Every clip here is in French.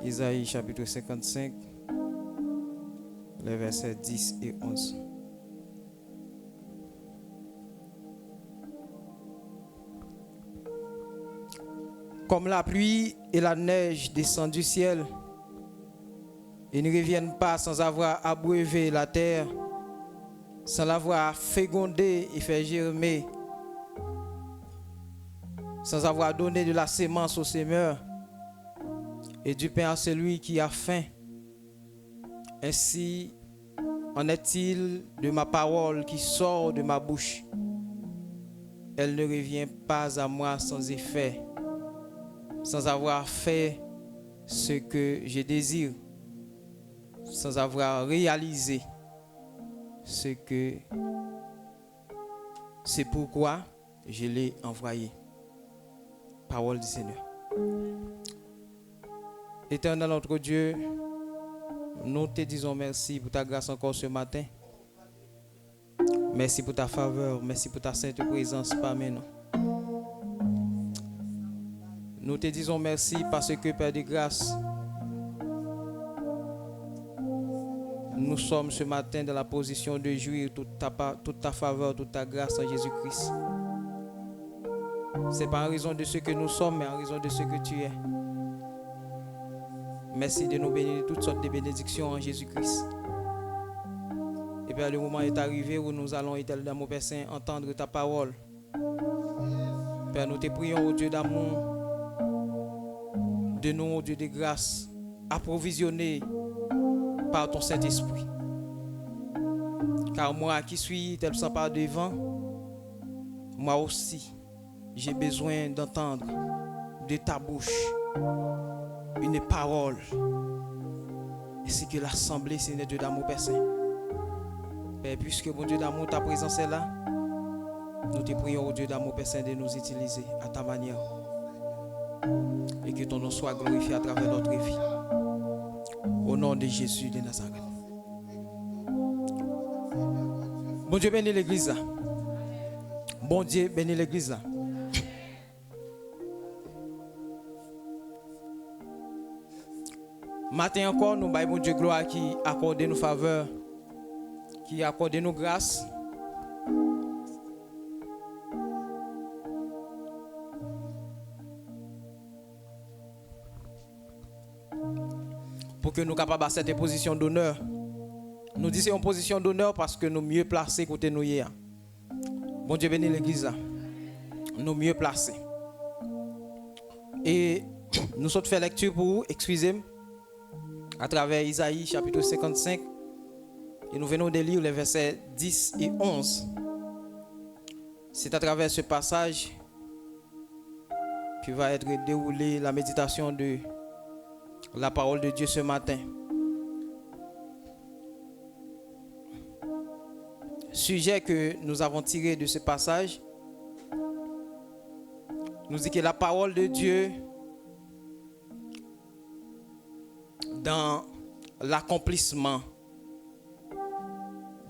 Isaïe chapitre 55, les versets 10 et 11. Comme la pluie et la neige descendent du ciel et ne reviennent pas sans avoir abreuvé la terre, sans l'avoir fécondé et fait germer, sans avoir donné de la sémence au semeur et du pain à celui qui a faim. Ainsi en est-il de ma parole qui sort de ma bouche. Elle ne revient pas à moi sans effet, sans avoir fait ce que je désire, sans avoir réalisé ce que c'est pourquoi je l'ai envoyé. Parole du Seigneur. Éternel notre Dieu, nous te disons merci pour ta grâce encore ce matin. Merci pour ta faveur, merci pour ta sainte présence parmi nous. Nous te disons merci parce que, Père de grâce, nous sommes ce matin dans la position de jouir toute ta faveur, toute ta grâce en Jésus-Christ. Ce n'est pas en raison de ce que nous sommes, mais en raison de ce que tu es. Merci de nous bénir toutes sortes de bénédictions en Jésus-Christ. Et Père, le moment est arrivé où nous allons, éternel mon Père Saint, entendre ta parole. Père, nous te prions, au Dieu d'amour, de nous, Dieu de grâce, approvisionné par ton Saint-Esprit. Car moi qui suis tel sans part devant, moi aussi, j'ai besoin d'entendre de ta bouche une parole. Ainsi que l'assemblée, Seigneur Dieu d'amour, Père Saint. Père, puisque mon Dieu d'amour, ta présence est là, nous te prions, au Dieu d'amour, Père Saint, de nous utiliser à ta manière. Et que ton nom soit glorifié à travers notre vie. Au nom de Jésus de Nazareth. Bon Dieu, bénis l'église là. Bon Dieu, bénis l'église là. Matin encore, nous baillons bon Dieu gloire qui accorde nos faveurs, qui accorde nos grâces. Pour que nous capables à cette position d'honneur. Nous disons en position d'honneur parce que nous mieux placés côté nous hier. Bon Dieu bénit l'église là. Nous mieux placés. Et nous sommes fait lecture pour vous, excusez-moi, à travers Isaïe chapitre 55. Et nous venons de lire les versets 10 et 11. C'est à travers ce passage que va être déroulée la méditation de la parole de Dieu ce matin. Sujet que nous avons tiré de ce passage nous dit que la parole de Dieu dans l'accomplissement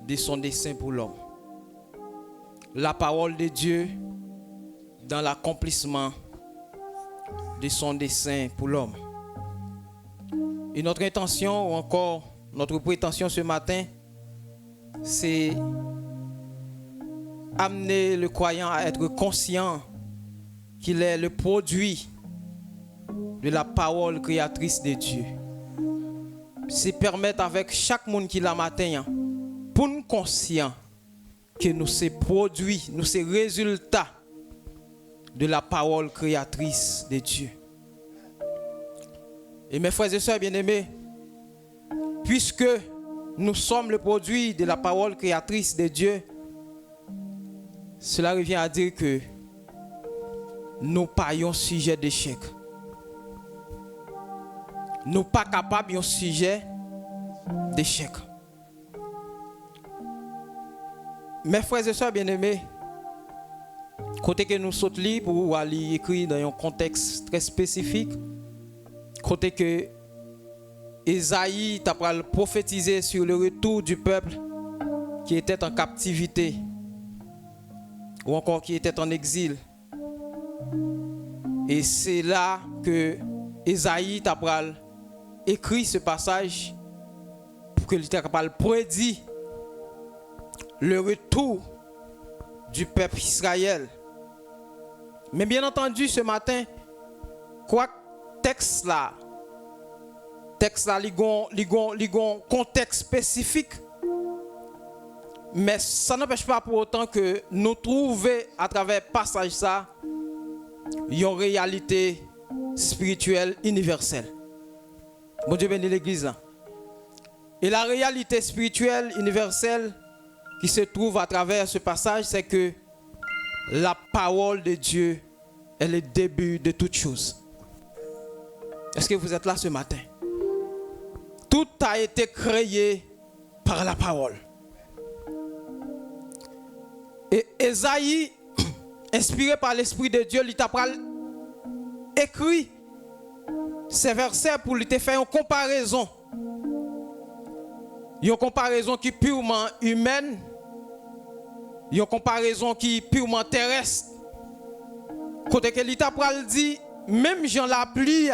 de son dessein pour l'homme. La parole de Dieu dans l'accomplissement de son dessein pour l'homme. Et notre intention, ou encore notre prétention ce matin, c'est amener le croyant à être conscient qu'il est le produit de la parole créatrice de Dieu. C'est permettre avec chaque monde qui l'a matin, pour nous conscients que nous sommes produits, nous sommes résultats de la parole créatrice de Dieu. Et mes frères et sœurs bien-aimés, puisque nous sommes le produit de la parole créatrice de Dieu, cela revient à dire que nous payons sujet d'échec. Nous pas capables d'un sujet d'échec. Mes frères et sœurs bien-aimés, côté que nous sommes libres pour aller écrire dans un contexte très spécifique, côté que Isaïe t'a prophétisé sur le retour du peuple qui était en captivité ou encore qui était en exil. Et c'est là que Isaïe t'a écrit ce passage pour que l'État capable prédire le retour du peuple Israël. Mais bien entendu, ce matin, quoi texte là, il a un contexte spécifique. Mais ça n'empêche pas pour autant que nous trouvions à travers le passage ça une réalité spirituelle universelle. Bon Dieu bénit l'église. Et la réalité spirituelle universelle qui se trouve à travers ce passage, c'est que la parole de Dieu est le début de toutes choses. Est-ce que vous êtes là ce matin? Tout a été créé par la parole. Et Ésaïe, inspiré par l'Esprit de Dieu, il t'a écrit ces versets pour lui faire une comparaison. Une comparaison qui est purement humaine, une comparaison qui est purement terrestre. Côté que l'État dit, même Jean la pluie,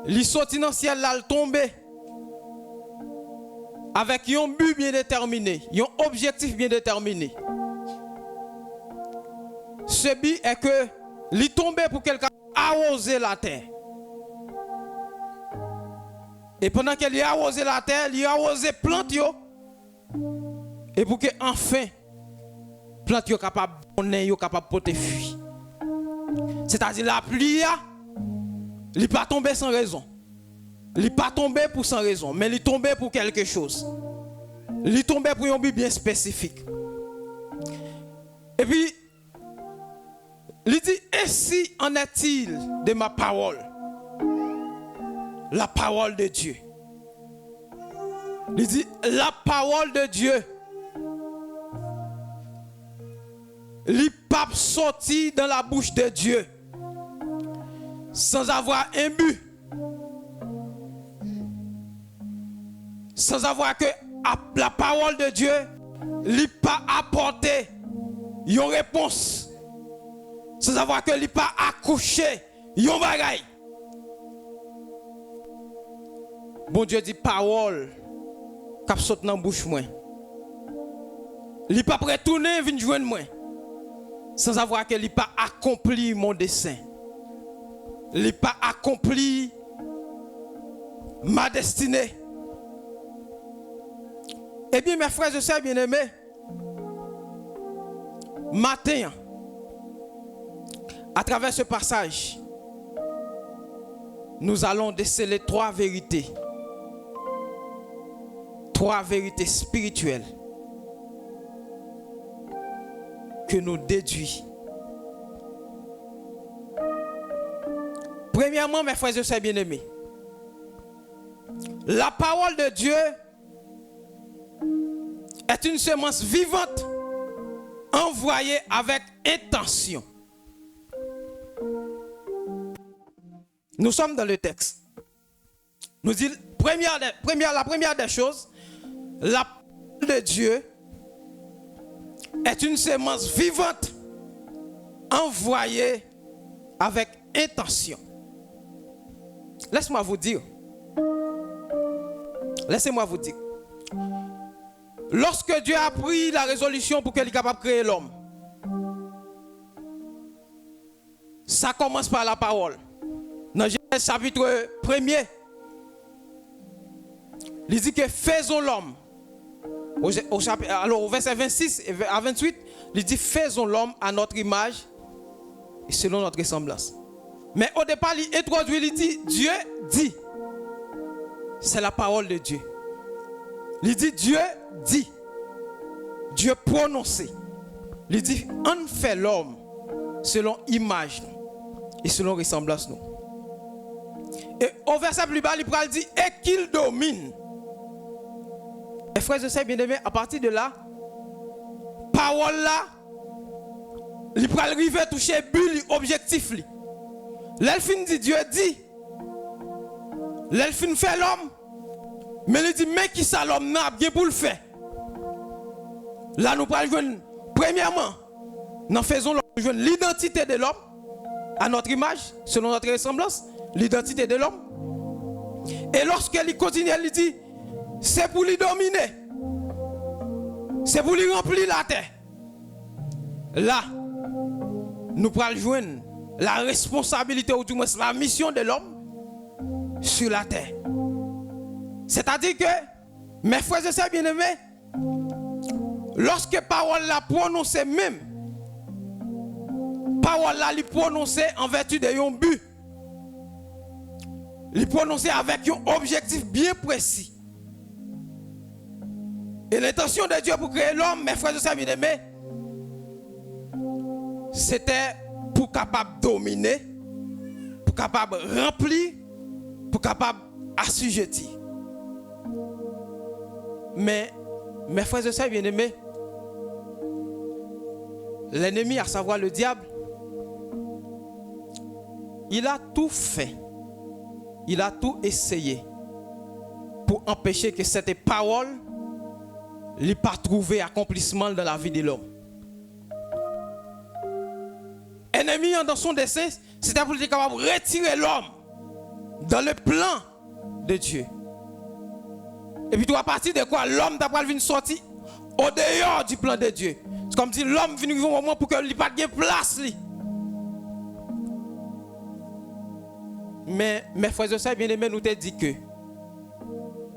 il sorti dans le ciel là, il tombe avec un but bien déterminé, un objectif bien déterminé. Ce but est que il tombe pour quelqu'un arroser la terre. Et pendant qu'il a arrosé la terre, il a arrosé les plantes. Et pour que enfin, les plantes soient capables de porter fruit. C'est-à-dire la pluie, il n'est pas tombé sans raison. Il n'est pas tombé pour sans raison, mais il est tombé pour quelque chose. Il est tombé pour un but bien spécifique. Et puis, il dit, ainsi en est-il de ma parole? La parole de Dieu. Il dit, la parole de Dieu. Il n'est pas sorti dans la bouche de Dieu sans avoir un but. Sans avoir que la parole de Dieu n'a pas apporté une réponse. Sans avoir que n'a pas accouché une bagaille. Bon Dieu dit parole qui saute dans la bouche moi. Il n'est pas prêt de tourner venir joindre moi. Sans avoir que n'a pas accompli mon dessein. Il n'a pas accompli ma destinée. Eh bien, mes frères et sœurs bien-aimés, matin, à travers ce passage, nous allons déceler trois vérités spirituelles que nous déduisons. Premièrement, mes frères et sœurs bien-aimés, la parole de Dieu est une semence vivante envoyée avec intention. Nous sommes dans le texte. Nous dit la première des choses, la parole de Dieu est une semence vivante envoyée avec intention. Laissez-moi vous dire. Lorsque Dieu a pris la résolution pour qu'il soit capable de créer l'homme, ça commence par la parole. Dans Genèse chapitre 1er, il dit que faisons l'homme. Au verset 26 à 28, il dit faisons l'homme à notre image et selon notre ressemblance. Mais au départ, il introduit, il dit Dieu dit. C'est la parole de Dieu. Il dit Dieu dit. Dieu prononcé. Il dit on fait l'homme selon image et selon ressemblance nous. Et au verset plus bas, il dit et qu'il domine. Et frères et sœurs bien-aimés, à partir de là, parole là, il va arriver à toucher but objectif. L'elfine dit Dieu dit. L'elfine fait l'homme. Mais il dit mais qui ça l'homme n'a bien pour le faire. Là nous parlons premièrement, nous faisons l'identité de l'homme à notre image, selon notre ressemblance. l'identité de l'homme. Et lorsqu'il continue, il dit, c'est pour lui dominer. C'est pour lui remplir la terre. Là, nous pourrons joindre la responsabilité, ou du moins la mission de l'homme sur la terre. C'est-à-dire que, mes frères et sœurs bien-aimés, lorsque parole la prononcée même, parole la prononcée en vertu de un but, il prononcé avec un objectif bien précis. Et l'intention de Dieu pour créer l'homme, mes frères et sœurs bien-aimés, c'était pour capable dominer, pour capable remplir, pour capable assujettir. Mais, mes frères et sœurs bien-aimés, l'ennemi, à savoir le diable, il a tout fait. Il a tout essayé pour empêcher que cette parole n'ait pas trouvé accomplissement dans la vie de l'homme. L'ennemi, dans son dessein, c'était pour être capable de retirer l'homme dans le plan de Dieu. Et puis, à partir de quoi l'homme d'après venir sortir au dehors du plan de Dieu. C'est comme si l'homme vient au moment pour qu'il n'ait pas de place. Mais mes frères et sœurs bien-aimés, nous te dit que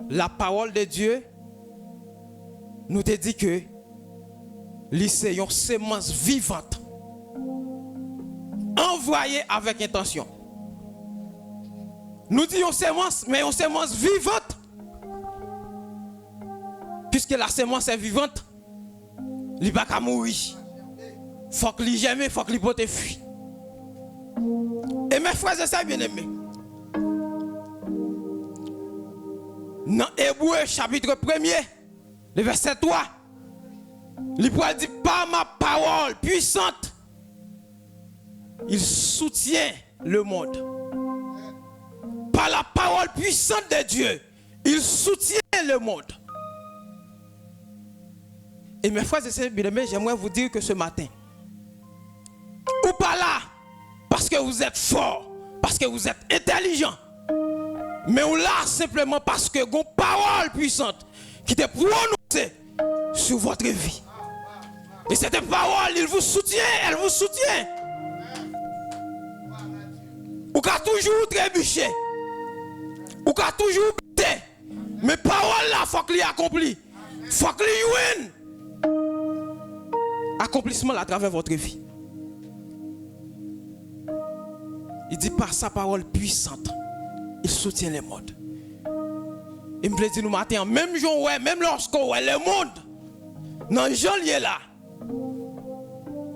la parole de Dieu nous te dit que c'est une sémence vivante envoyée avec intention. Nous disons sémence, mais une sémence vivante. Puisque la sémence est vivante, il ne va pas mourir. Il faut qu'il jamais, il faut qu'il pote fuir. Et mes frères et sœurs bien-aimés, dans Hébreu chapitre 1er, le verset 3, il dit par ma parole puissante, il soutient le monde. Par la parole puissante de Dieu, il soutient le monde. Et mes frères et sœurs bien-aimés, j'aimerais vous dire que ce matin, ou pas là, parce que vous êtes fort, parce que vous êtes intelligent, mais ou là simplement parce que vous avez une parole puissante qui est prononcée sur votre vie. Et cette parole, il vous soutient, elle vous soutient. Ou qu'à toujours trébucher, ou qu'à toujours buter, mais parole là, il faut qu'il y accompli. Il faut qu'il y ait accomplissement à travers votre vie. Il dit par sa parole puissante, il soutient le monde. Il me dit nous matin, même jour, ouais, même lorsqu'on voit le monde, dans Jean lié là,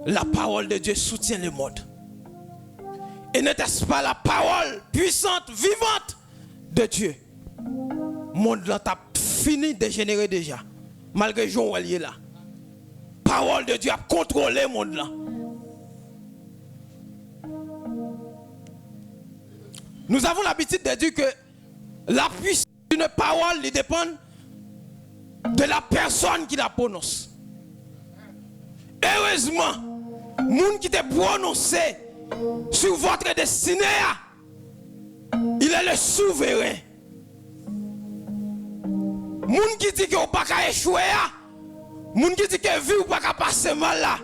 la parole de Dieu soutient le monde. Et n'était-ce pas la parole puissante, vivante de Dieu? Le monde là t'a fini de dégénérer déjà, malgré Jean lié là. Parole de Dieu a contrôlé le monde là. Nous avons l'habitude de dire que la puissance d'une parole dépend de la personne qui la prononce. Heureusement, le monde qui t'a prononcé sur votre destinée, il est le souverain. Le monde qui dit que vous ne pouvez pas échouer, le monde qui dit que vous ne pouvez pas passer mal là,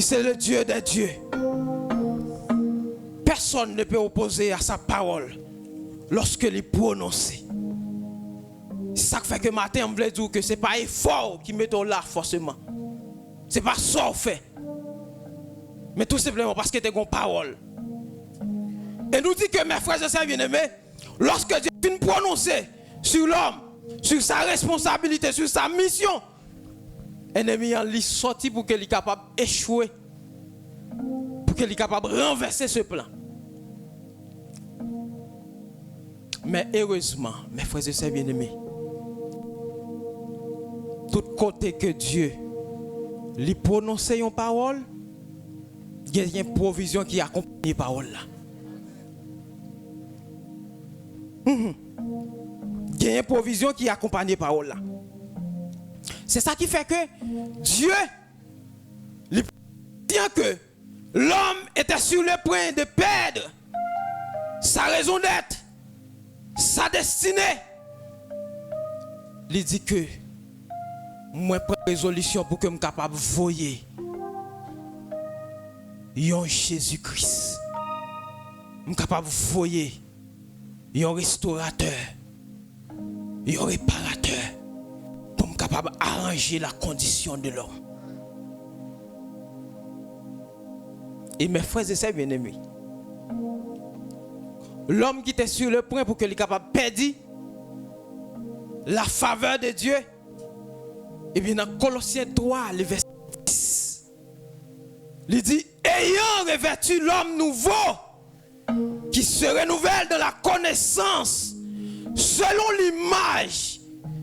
c'est le Dieu des dieux. Personne ne peut opposer à sa parole lorsqu'elle est prononcée. C'est ça qui fait que matin on veut dire que ce n'est pas effort qui met là forcément. Ce n'est pas ça qu'on fait. Mais tout simplement parce que tu as une parole. Et nous dit que mes frères et sœurs bien-aimés, lorsque Dieu vient prononcer sur l'homme, sur sa responsabilité, sur sa mission, l'ennemi est sorti pour qu'il soit capable d'échouer, pour qu'il soit capable de renverser ce plan. Mais heureusement, mes frères et sœurs bien-aimés, tout côté que Dieu lui prononce une parole, il y a une provision qui accompagne la parole là. Il y a une provision qui accompagne la parole là. C'est ça qui fait que Dieu, bien que l'homme était sur le point de perdre sa raison d'être, sa destinée. Il dit que moi prends résolution pour que je sois capable de voyer yon Jésus-Christ. Je suis capable de voyer yon restaurateur, yon réparateur, pour me capable d'arranger la condition de l'homme. Et mes frères et sœurs bien-aimés, l'homme qui était sur le point pour qu'il soit capable de perdre la faveur de Dieu, et bien dans Colossiens 3, le verset 10, il dit, ayant revêtu l'homme nouveau, qui se renouvelle dans la connaissance, selon l'image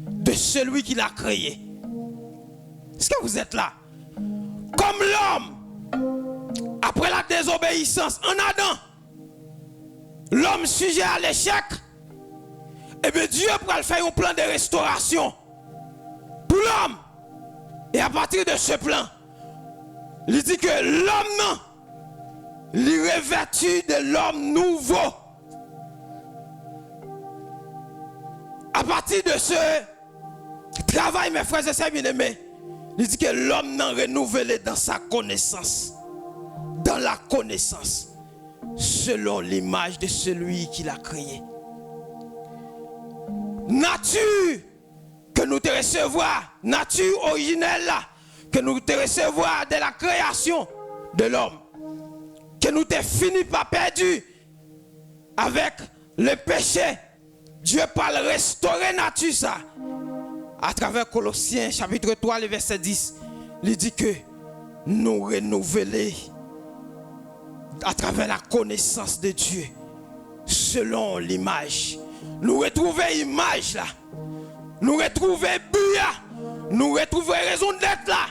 de celui qui l'a créé. Est-ce que vous êtes là? Comme l'homme, après la désobéissance en Adam, l'homme sujet à l'échec, et bien Dieu pourra faire un plan de restauration pour l'homme. Et à partir de ce plan, il dit que l'homme, non, il est revêtu de l'homme nouveau. À partir de ce travail, mes frères et sœurs bien-aimés, il dit que l'homme n'a renouvelé dans sa connaissance. Dans la connaissance, selon l'image de celui qui l'a créé. Nature que nous te recevoir, nature originelle là, que nous te recevoir de la création de l'homme, que nous te fini pas perdu avec le péché. Dieu parle restaurer nature ça. À travers Colossiens chapitre 3, le verset 10, il dit que nous renouveler à travers la connaissance de Dieu, selon l'image. Nous retrouver l'image là. Nous retrouver but là. Nous retrouver raison d'être là.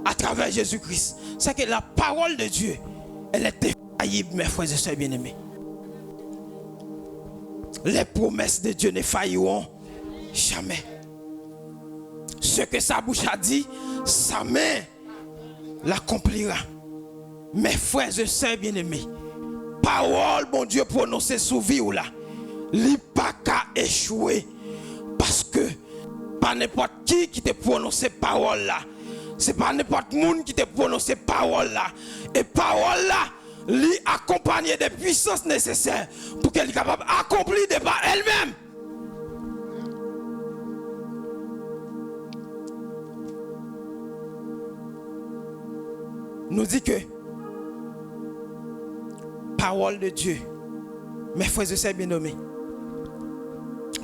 À travers Jésus-Christ. C'est que la parole de Dieu, elle est infaillible, mes frères et sœurs bien-aimés. Les promesses de Dieu ne failliront jamais. Ce que sa bouche a dit, sa main l'accomplira. Mes frères et sœurs bien-aimés, parole, bon Dieu, prononcée sous vie ou là, il pas qu'à échouer. Parce que pas n'importe qui te prononce parole là. C'est pas n'importe qui qui te prononce parole là. Et parole là, lui accompagné des puissances nécessaires pour qu'elle soit capable d'accomplir de par elle-même. Nous dit que parole de Dieu, mes frères et sœurs bien-aimés,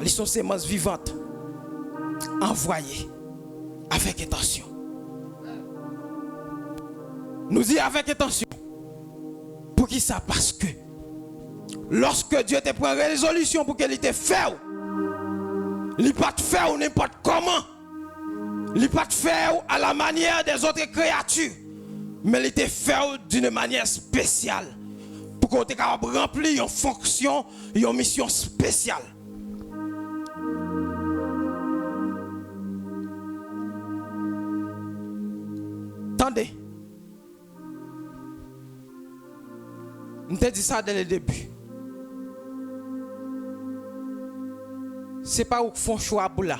ils sont semences vivantes, envoyées avec intention. Nous dit avec intention. Pour qui ça? Parce que lorsque Dieu te prend résolution pour qu'il te fasse, il ne pas te faire n'importe comment. Il ne pas te faire à la manière des autres créatures, mais il te fait d'une manière spéciale. Pour qu'on soit capable de remplir une fonction, une mission spéciale. Attendez. Je t'ai dit ça dès le début. Ce n'est pas où font choix pour là.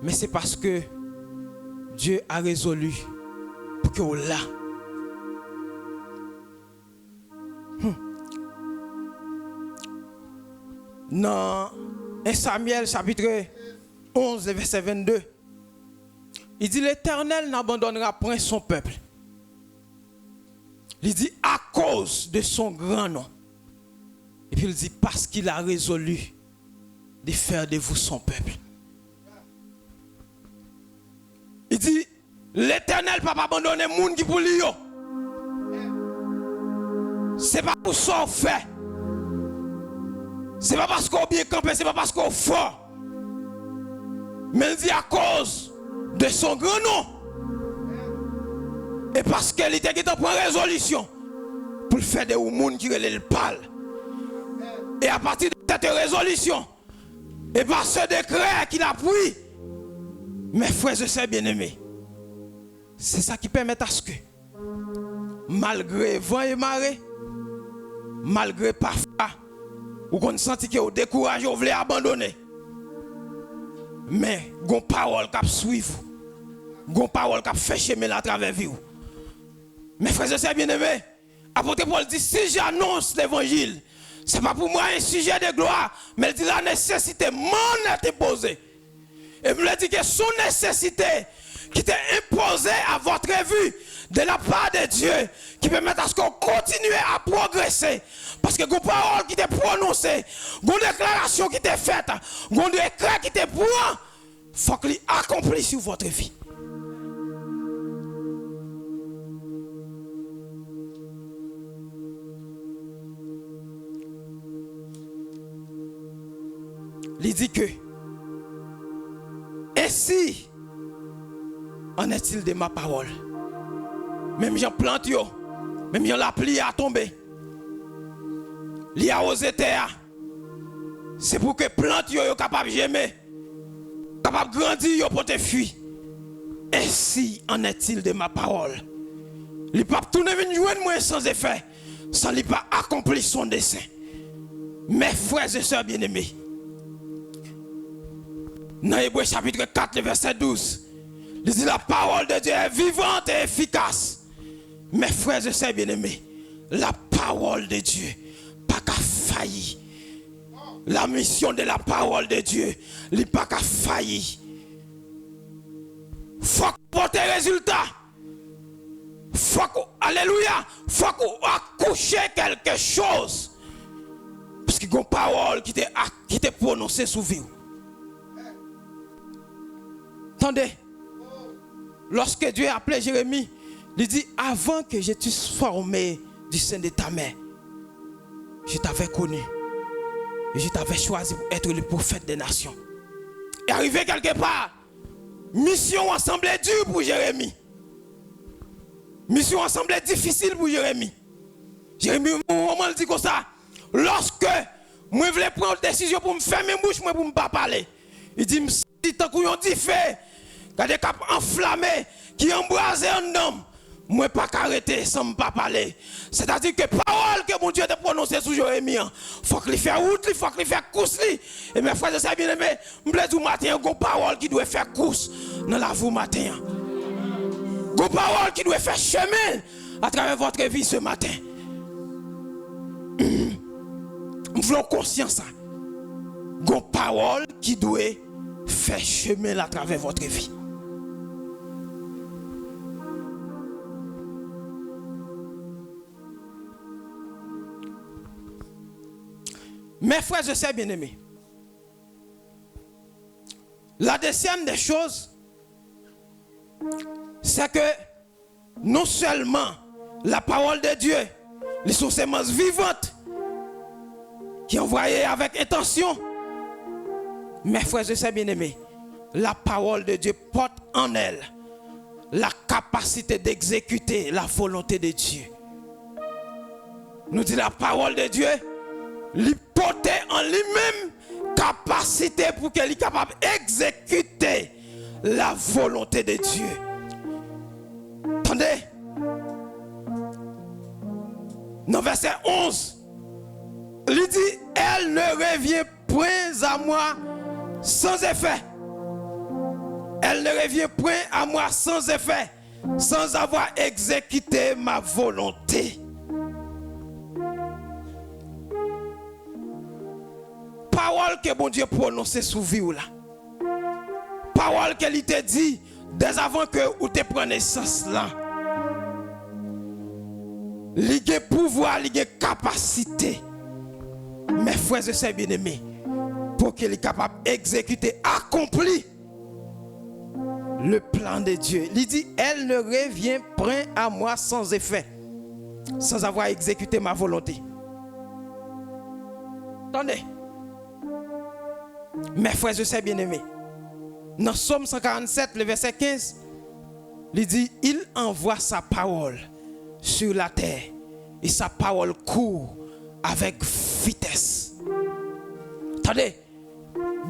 Mais c'est parce que Dieu a résolu pour que vous là. Dans 1 Samuel chapitre 11 verset 22, il dit l'Éternel n'abandonnera point son peuple. Il dit à cause de son grand nom. Et puis il dit parce qu'il a résolu de faire de vous son peuple. Il dit l'Éternel ne va pas abandonner le monde qui pour lui. Ce n'est pas pour ça qu'on fait. Ce n'est pas parce qu'on est bien campé, ce n'est pas parce qu'on est fort. Mais il dit à cause de son grand nom. Et parce qu'il était qui prend résolution pour faire des gens qui le parlent. Et à partir de cette résolution, et par ce décret qu'il a pris, mes frères et sœurs bien-aimés, c'est ça qui permet à ce que, malgré vent et marée, malgré parfois Ou qu'on senti que vous découragez, vous voulez abandonner. Mais, gon parole qui suivre. Gon parole qui fait chemin à travers vous. Mes frères et sœurs bien-aimés, apôtre Paul dit, si j'annonce l'évangile, ce n'est pas pour moi un sujet de gloire, mais il dit la nécessité m'en est imposée. Et il me dit que son nécessité qui était imposée à votre vue de la part de Dieu, qui permet à ce qu'on continue à progresser. Parce que vos paroles qui étaient prononcées, vos déclarations qui étaient faites, vos décrets qui étaient pris, il faut qu'ils accomplissent sur votre vie. Il dit que, ainsi en est-il de ma parole. Même j'en plante, même j'en la plie à tomber. Li a osé terre. C'est pour que plante yo capable de gémer, capable de grandir pour te fuir. Ainsi en est-il de ma parole. Il pas tourner venir joindre moi sans effet, sans lui pas accomplir son dessein. Mes frères et sœurs bien-aimés, dans Hébreux chapitre 4, verset 12, il dit la parole de Dieu est vivante et efficace. Mes frères et sœurs bien-aimés, la parole de Dieu pas qu'à faillir. La mission de la parole de Dieu, il n'est pas qu'à faillir. Faut qu'on porte résultat. Alléluia, faut qu'on accouche quelque chose. Parce qu'il y a une parole qui était prononcée sous vous. Attendez, lorsque Dieu a appelé Jérémie, il dit, avant que je t'eusse formé du sein de ta mère, je t'avais connu. Et je t'avais choisi pour être le prophète des nations. Et arrivé quelque part, mission semblait dure pour Jérémie. Mission semblait difficile pour Jérémie. Jérémie, moment dit comme ça, lorsque moi voulais prendre une décision pour me fermer bouche, moi pour ne pas parler. Il dit, si tant qu'on dit fait, quand des cap enflammés qui embrasent un homme, moi pas arrêter sans me pas parler. C'est-à-dire que parole que mon Dieu a prononcée sur Jérémie, faut qu'il fasse route, il faut qu'il fasse course. Et mes frères et sœurs bien-aimés, je me dis matin, il y a une parole qui doit faire course dans la vie matin. Une parole qui doit faire chemin à travers votre vie ce matin. Nous voulons conscience ça. Une parole qui doit faire chemin à travers votre vie. Mes frères et sœurs bien-aimés, la deuxième des choses, c'est que non seulement la parole de Dieu, les sont semences vivantes qui envoyées avec intention, mes frères et sœurs bien-aimés, la parole de Dieu porte en elle la capacité d'exécuter la volonté de Dieu. Nous dit la parole de Dieu, lui porter en lui-même capacité pour qu'elle soit capable d'exécuter la volonté de Dieu. Attendez. Dans verset 11, il dit, elle ne revient point à moi sans effet. Elle ne revient point à moi sans effet, sans avoir exécuté ma volonté. Parole que bon Dieu prononce sous vous là. Parole qu'elle t'a dit dès avant que vous te prenez naissance là. Il y a pouvoir, il y a capacité. Mes frères et sœurs bien-aimés, pour qu'il soit capable d'exécuter, accomplir le plan de Dieu. Il dit, elle ne revient point à moi sans effet, sans avoir exécuté ma volonté. Attendez. Mes frères et sœurs bien-aimés, dans Somme 147, le verset 15, il dit, il envoie sa parole sur la terre et sa parole court avec vitesse. Attendez,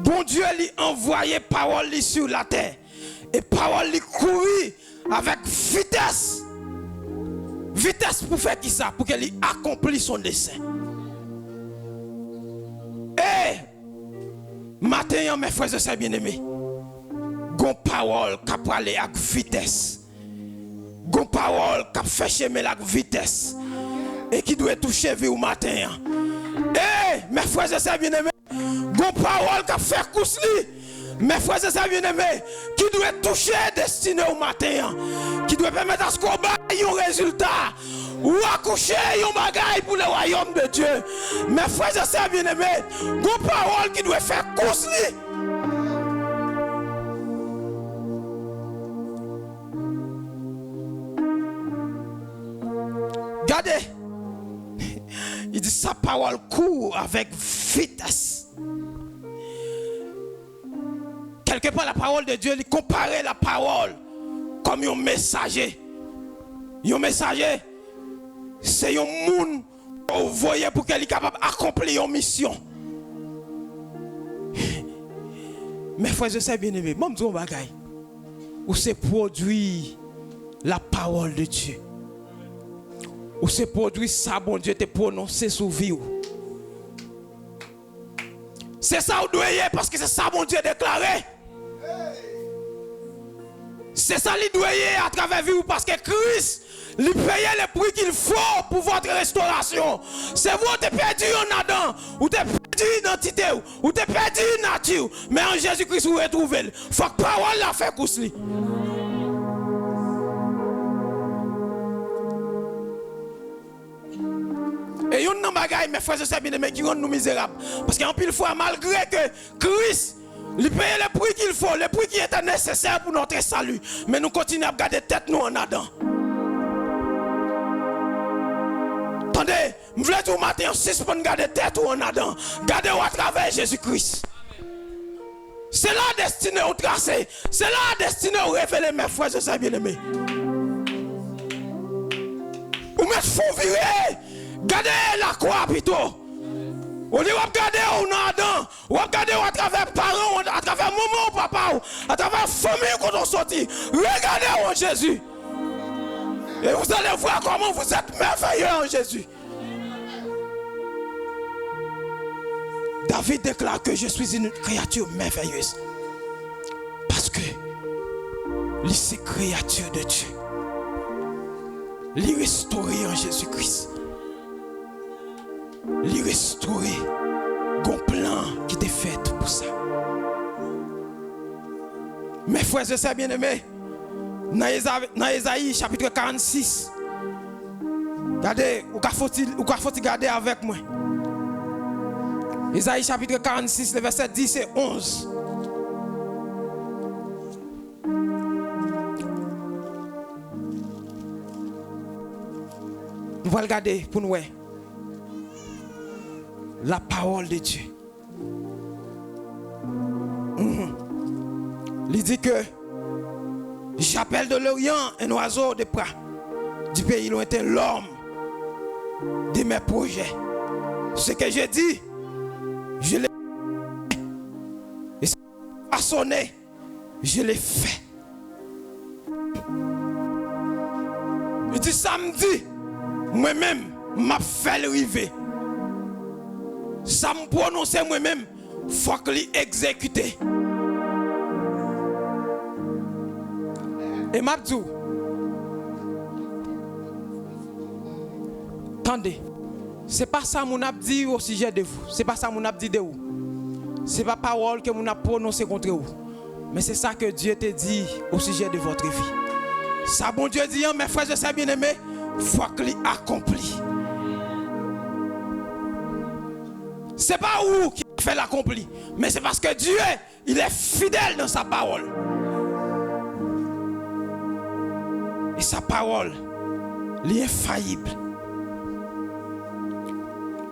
bon Dieu lui envoyé parole sur la terre et parole lui courir avec vitesse. Vitesse pour faire qui ça? Pour qu'elle accomplisse son dessein. Matin, mes frères et sœurs bien-aimés, gon parole qui a parlé avec vitesse. Gon parole qui a fait chemin avec vitesse. Et qui doit toucher vie au matin. Eh, mes frères et sœurs bien-aimés, gon parole qui a fait cousli. Mes frères et sœurs bien-aimés, qui doit toucher destiné au matin. Qui doit permettre à ce qu'on ait un résultat. Ou accoucher un bagage pour le royaume de Dieu. Mes frères et sœurs bien-aimés, gon parole qui doit faire cousli. Regardez. Il dit sa parole court avec vitesse. Quelque part, la parole de Dieu, il comparait la parole comme un messager. Un messager, c'est un monde qu'on voyait pour qu'il soit capable d'accomplir une mission. Mes frères et sœurs bien-aimés, je dis un bagage. Où c'est produit la parole de Dieu. Ou se produit ça, bon Dieu te prononcé sous vie. C'est ça où doit y être parce que c'est ça, bon Dieu déclaré. C'est ça qui doit y être à travers vie parce que Christ, lui paye le prix qu'il faut pour votre restauration. C'est vous qui êtes perdu en Adam, ou tu perdu identité, ou tu perdu nature. Mais en Jésus-Christ, vous retrouvez. Il faut que la parole la fait cousli. Et il y a un bagage, mes frères et sœurs bien-aimés, qui rendent nous misérables. Parce qu'en pile fois, malgré que Christ lui paye le prix qu'il faut, le prix qui était nécessaire pour notre salut, mais nous continuons à garder tête nous en Adam. Attendez, je voulais tout matin, si pour garder tête ou en Adam, gardez à travers Jésus-Christ. C'est la destinée au tracé, c'est la destinée au révéler, mes frères et sœurs bien-aimés. Ou mettre fou virer. Gardez la croix plutôt. On dit regardez on a Adam, ou regardez à travers parents, à travers maman ou papa, à travers famille quand on sortit. Regardez en Jésus. Et vous allez voir comment vous êtes merveilleux en Jésus. David déclare que je suis une créature merveilleuse. Parce que c'est créature de Dieu. Les restaurer en Jésus-Christ. Les restaurer. Gon plan qui était fait pour ça. Mes frères et sœurs bien-aimés, dans Ésaïe chapitre 46, regardez, ou faut regarder avec moi. Ésaïe chapitre 46, le verset 10 et 11. On va regarder pour nous. La parole de Dieu. Il dit que j'appelle de l'Orient un oiseau de proie du pays lointain, l'homme de mes projets. Ce que j'ai dit, je l'ai et façonné, je l'ai fait. Il dit samedi, moi-même, m'a fait le river. Ça me prononce moi-même, il faut que l'exécute. Et m'a dit, attendez, c'est pas ça mon a dit au sujet de vous, c'est pas ça mon a dit de vous, c'est pas parole que mon a prononcé contre vous, mais c'est ça que Dieu te dit au sujet de votre vie. Ça bon Dieu dit, mes frères et sœurs bien-aimés, il faut que l'accomplit. C'est pas vous qui fait l'accompli, mais c'est parce que Dieu, il est fidèle dans sa parole. Et sa parole, elle est infaillible.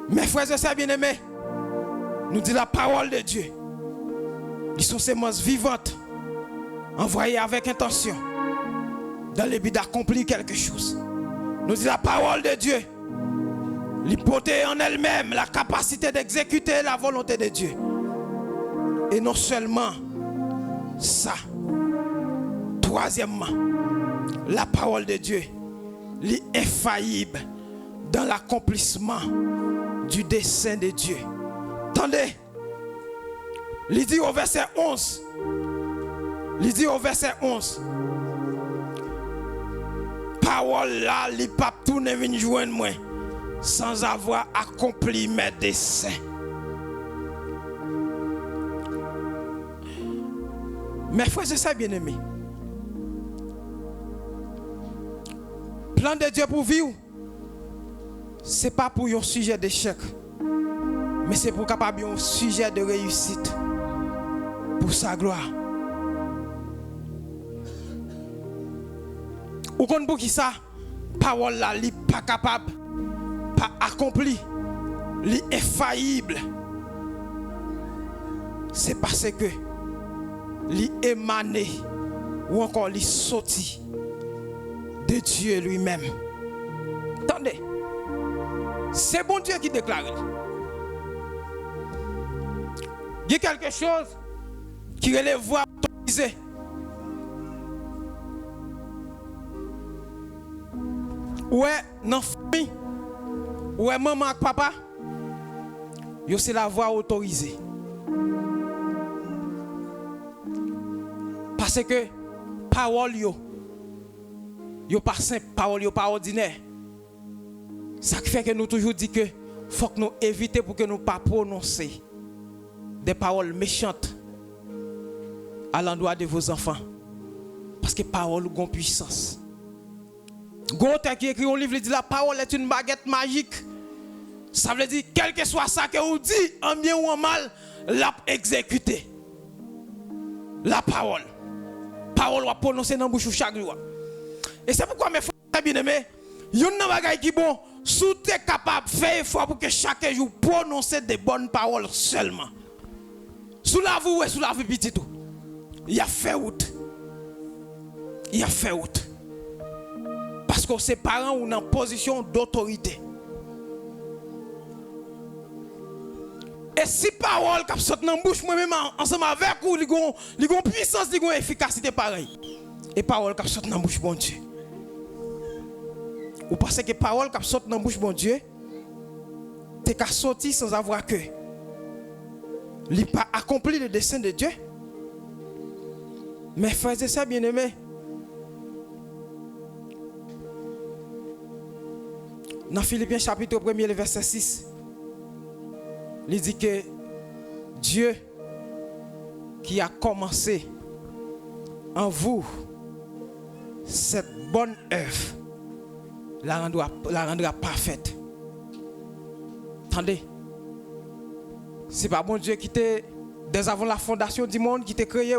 Mes frères et sœurs bien-aimés, nous dit la parole de Dieu. Ils sont semences vivantes, envoyées avec intention, dans le but d'accomplir quelque chose. Nous dit la parole de Dieu. L'hypothèse en elle-même, la capacité d'exécuter la volonté de Dieu. Et non seulement ça. Troisièmement, la parole de Dieu, l'infaillible dans l'accomplissement du dessein de Dieu. Attendez, Il dit au verset 11. Il dit au verset 11. Parole là, il pas tourner venir joindre moi sans avoir accompli mes desseins. Mes frères, c'est ça, bien-aimé. Plan de Dieu pour vivre, ce n'est pas pour un sujet d'échec, mais c'est pour capable un sujet de réussite pour sa gloire. Ou qu'on pour qui ça, parole là, li pas capable, pas accompli, li infaillible. C'est parce que li émané ou encore li sorti de Dieu lui-même. Attendez, c'est bon Dieu qui déclare. Il y a quelque chose qui relève voix autorisée. Ouais, non famille, ouais maman et papa, yo c'est la voix autorisée. Parce que parole yo pas simple, parole yo pas ordinaire. Ça fait que nous toujours dit que faut que nous éviter pour que nous pas prononcer des paroles méchantes à l'endroit de vos enfants. Parce que parole ont puissance. Goethe qui écrit un livre, il dit la parole est une baguette magique. Ça veut dire quel que soit ça que vous dites, en bien ou en mal, l'a exécuté. La parole. Parole va prononcer dans la bouche chaque jour. Et c'est pourquoi mes frères bien-aimés, il y a un bagage qui bon, si tu es capable de faire effort pour que chaque jour prononcer des bonnes paroles seulement. Sous la vie, sous la vie petit tout. Il a fait route. Il a fait route. Parce que ses parents sont en position d'autorité. Et si parole qui sortent dans la bouche, moi-même, ensemble avec vous, ils ont une puissance, ils ont une efficacité pareille. Et parole qui sortent dans la bouche, bon Dieu. Ou parce que parole qui sortent dans la bouche, bon Dieu, tu es sorti sans avoir que. Il n'a pas accompli le dessein de Dieu. Mais frères et sœurs bien-aimés, dans Philippiens chapitre 1er, le verset 6, il dit que Dieu qui a commencé en vous cette bonne œuvre la rendra parfaite. Attendez, c'est pas bon Dieu qui t'est, dès avant la fondation du monde, qui t'a créé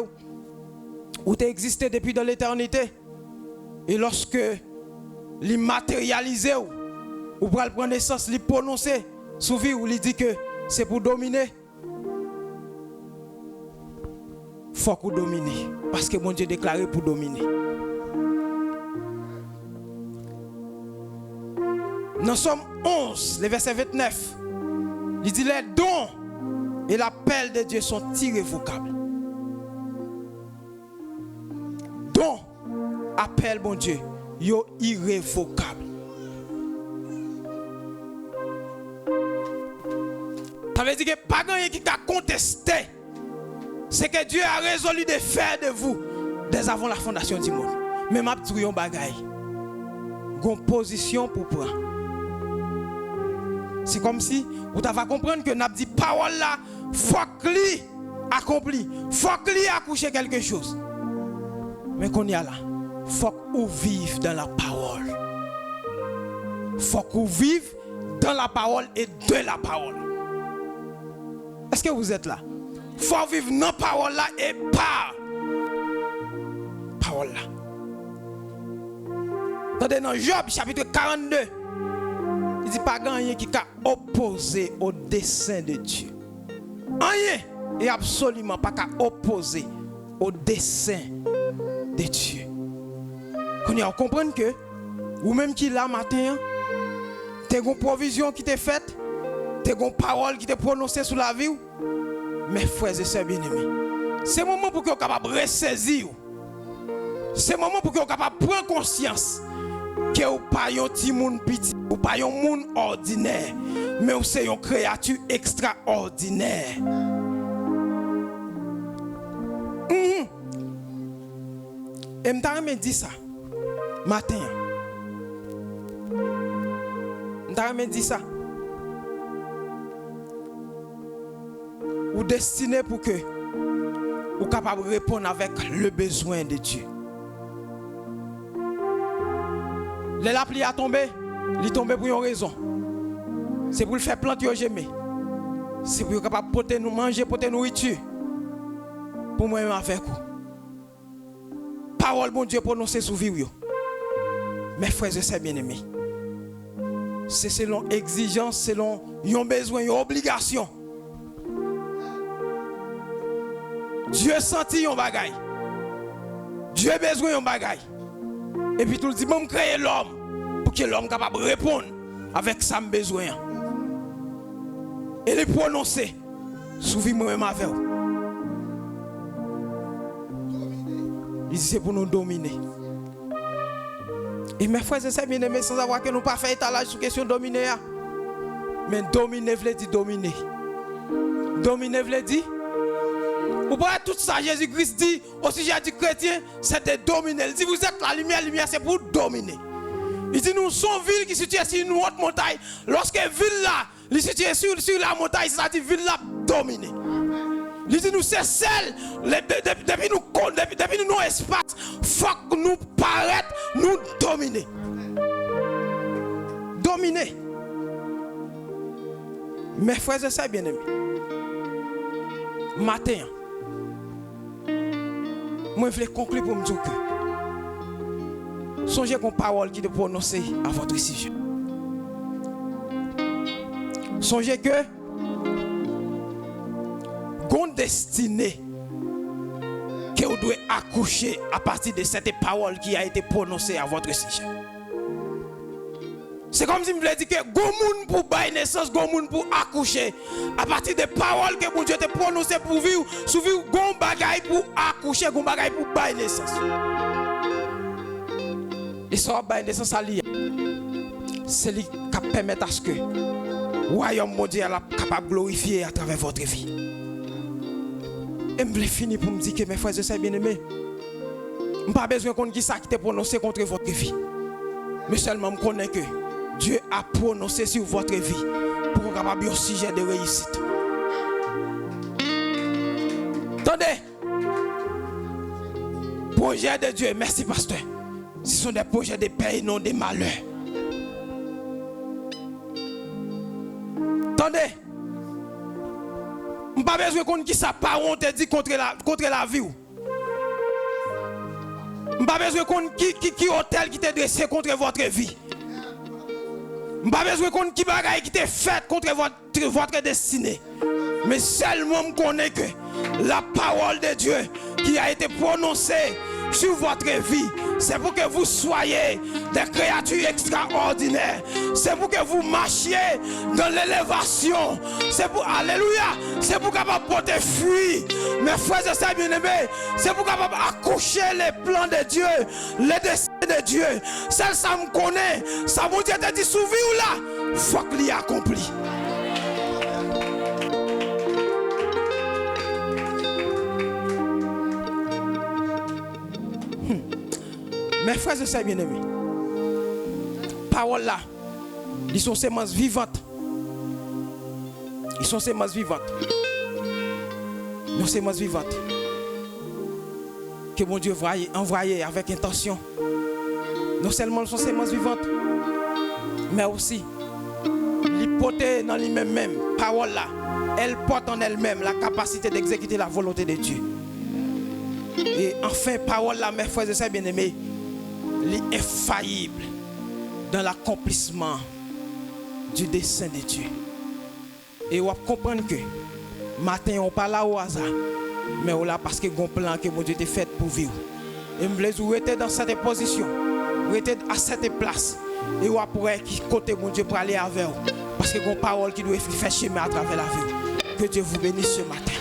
ou t'as existé depuis dans l'éternité. Et lorsque il matérialisé ou pour prendre naissance, il prononcer sous vie ou il dit que c'est pour dominer. Faut qu'on domine. Parce que mon Dieu déclaré pour dominer. Dans Somme 11, le verset 29, il dit les dons et l'appel de Dieu sont irrévocables. Dons, appel bon Dieu, yo irrévocable. Ça veut dire que pas quelqu'un qui a contesté. C'est que Dieu a résolu de faire de vous dès avant la fondation du monde. Même à tout yon bagay. Gon position pour prendre. C'est comme si vous avez comprendre que n'a dit parole là, faut qu'il accompli, faut qu'il accouche quelque chose. Mais qu'on y a là, faut qu'on vive dans la parole. Faut qu'on vive dans la parole et de la parole. Est-ce que vous êtes là? Faut vivre dans la parole là et par parole là. Attendez, dans Job chapitre 42, il dit pas rien qui a opposé au dessein de Dieu. Rien et absolument pas qu'à opposer au dessein de Dieu. Qu'on y a comprendre que ou même qui là matin, t'as une provision qui t'est faite, t'as une parole qui t'est prononcée sur la vie. Mes frères et sœurs bien-aimés, c'est le moment pour que vous soyez capable de ressaisir. C'est le moment pour que vous soyez capable de prendre conscience que vous n'êtes pas un petit monde petit, vous n'êtes pas un monde ordinaire, mais vous êtes une créature extraordinaire. Et je me dit ça. Matin. Je me dit ça. Ou destiné pour que vous capable de répondre avec le besoin de Dieu. La pluie a tombé, il est tombé pour une raison. C'est pour le faire planter au gémé. C'est pour capable porter nous manger, porter nourriture. Pour moi-même avec vous. Parole bon Dieu prononcée sous vie. Mes frères et sœurs bien-aimés. C'est selon exigence, selon un besoin, une obligation. Dieu sentit un bagaille. Dieu a besoin d'un bagaille. Et puis tout le dit, bon, créer l'homme pour que l'homme soit capable de répondre avec sa besoin. Et les prononcer sous vie moi-même avec vous. Il dit c'est pour nous dominer. Et mes frères et sœurs bien-aimés, sans avoir que nous pas fait étalage sur la question de dominer. Mais dominer veut dire dominer. Dominer veut dire. Vous voyez tout ça, Jésus-Christ dit au sujet du chrétien, c'est de dominer. Il dit vous êtes la lumière c'est pour dominer. Il dit nous sommes ville qui se situe sur une haute montagne. Lorsque ville là, il se situe sur la montagne, c'est-à-dire ville là dominée. Il dit nous c'est celle, depuis nous non espace, faut que nous paraître, nous dominer. Dominer. Mes frères et sœurs bien-aimés. Matin. Moi, je voulais conclure pour me dire que songez qu'on parole qui est prononcée à votre sujet. Songez que qu'on destinée que vous devez accoucher à partir de cette parole qui a été prononcée à votre sujet. C'est comme si je voulais dire que gomoun pour bailler naissance, gomoun pour accoucher. À partir des paroles que mon Dieu t'a prononcées pour vivre, sous vivre gon bagaille pour accoucher, gon bagaille pour bailler naissance. Et ça bailler naissance à lire. C'est lui qui permet à ce que le royaume mondial est capable de glorifier à travers votre vie. Et je voulais finir pour me dire que mes frères et sœurs bien-aimés, je n'ai pas besoin qu'on dise ça qui t'a prononcé contre votre vie. Mais seulement je connais que Dieu a prononcé sur votre vie pour vous capable un sujet de réussite. Attendez. Projet de Dieu, merci pasteur. Ce sont des projets de paix et non des malheurs. Attendez. Je n'ai pas besoin qu'on dise ça par on te dit contre la vie. Je n'ai pas besoin qu'on qui hôtel qui t'est dressé contre votre vie. Je n'ai pas besoin qu'on qui bagaille qui t'est fait contre votre destinée. Mais seulement je connais que la parole de Dieu qui a été prononcée sur votre vie, c'est pour que vous soyez des créatures extraordinaires. C'est pour que vous marchiez dans l'élévation. C'est pour, alléluia, c'est pour capable porter fruit. Mes frères et sœurs bien-aimés, c'est pour capable accoucher les plans de Dieu, les desseins de Dieu. Celle ça me connaît, ça vous dit de dire souvenir là, faut qu'il y accompli. Mes frères et sœurs bien-aimés, paroles là, ils sont semences vivantes. Ils sont semences vivantes. Nos semences vivantes. Que mon Dieu va envoyer avec intention. Non seulement sont semences vivantes, mais aussi, l'hypothèse dans lui-même, parole là, elle porte en elle-même la capacité d'exécuter la volonté de Dieu. Et enfin, parole là, mes frères et sœurs bien-aimés, infaillible dans l'accomplissement du dessein de Dieu. Et vous comprenez que matin on pas là au hasard, mais on là parce que un plan que mon Dieu t'a fait pour vivre. Et vous voulez vous être dans cette position, vous êtes à cette place, et vous pourrez qui côté mon Dieu pour aller avec vous, parce que une parole qui doit faire chemin à travers la vie. Que Dieu vous bénisse ce matin.